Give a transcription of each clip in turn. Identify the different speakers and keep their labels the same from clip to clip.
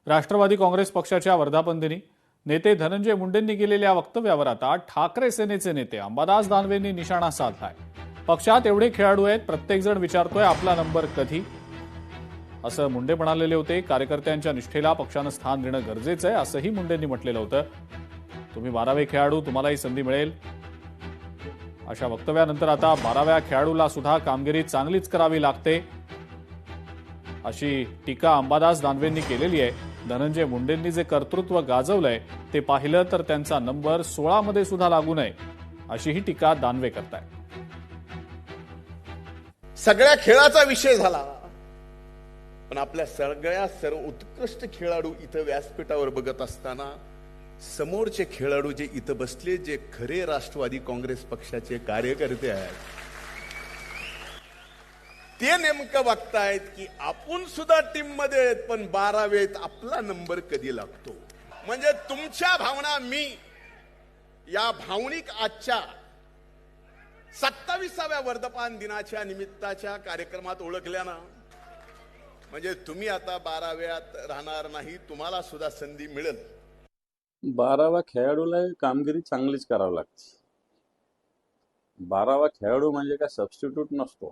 Speaker 1: राष्ट्रवादी काँग्रेस पक्षाच्या वर्धापन दिनी नेते धनंजय मुंडेंनी केलेल्या वक्तव्यावर आता ठाकरे सेनेचे नेते अंबादास दानवेंनी निशाणा साधलाय। पक्षात एवढे खेळाडू आहेत, प्रत्येकजण विचारतोय आपला नंबर कधी, असं मुंडे म्हणालेले होते। कार्यकर्त्यांच्या निष्ठेला पक्षानं स्थान देणं गरजेचं आहे, असंही मुंडेंनी म्हटलेलं होतं। तुम्ही 12वे खेळाडू, तुम्हालाही संधी मिळेल, अशा वक्तव्यानंतर आता 12व्या खेळाडूला सुद्धा कामगिरी चांगलीच करावी लागते, अशी टीका अंबादास दानवेंनी केलेली आहे। धनंजय मुंडेंनी जे कर्तृत्व गाजवलंय ते पाहिलं तर त्यांचा नंबर 16 मध्ये सुद्धा लागू नये, अशीही टीका दानवे करतायत।
Speaker 2: सगळ्या खेळाचा विषय झाला, पण आपल्या सगळ्या सर्व उत्कृष्ट खेळाडू इथं व्यासपीठावर बघत असताना समोरचे खेळाडू जे इथं बसले, जे खरे राष्ट्रवादी काँग्रेस पक्षाचे कार्यकर्ते आहेत, ते नेमकं बघतायत की आपण सुद्धा टीम मध्ये आहेत, पण 12वेत आपला नंबर कधी लागतो। म्हणजे तुमच्या भावना मी या भावनिक आजच्या 27व्या वर्धापन दिनाच्या निमित्ताच्या कार्यक्रमात ओळखल्यानं म्हणजे तुम्ही आता 12व्यात राहणार नाही, तुम्हाला सुद्धा संधी मिळेल।
Speaker 3: 12व्या खेळाडूला कामगिरी चांगलीच करावी लागते। 12वा खेळाडू म्हणजे काय सबस्टिट्यूट नसतो।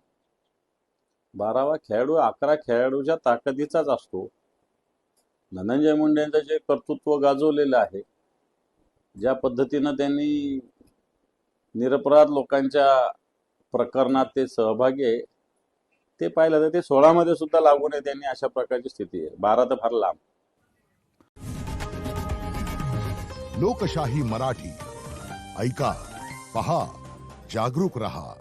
Speaker 3: 12वा खेळाडू 11 खेळाडूच्या ताकदीचाच असतो। धनंजय मुंडेंचं जे कर्तृत्व गाजवलेलं आहे, ज्या पद्धतीनं त्यांनी निरपराध लोकांच्या प्रकरणात ते सहभागी आहे, ते पाहिलं तर ते 16 मध्ये सुद्धा लागू नये त्यांनी, अशा प्रकारची स्थिती आहे। 12 तर फार लांब।
Speaker 4: लोकशाही मराठी ऐका, पहा, जागरूक रहा।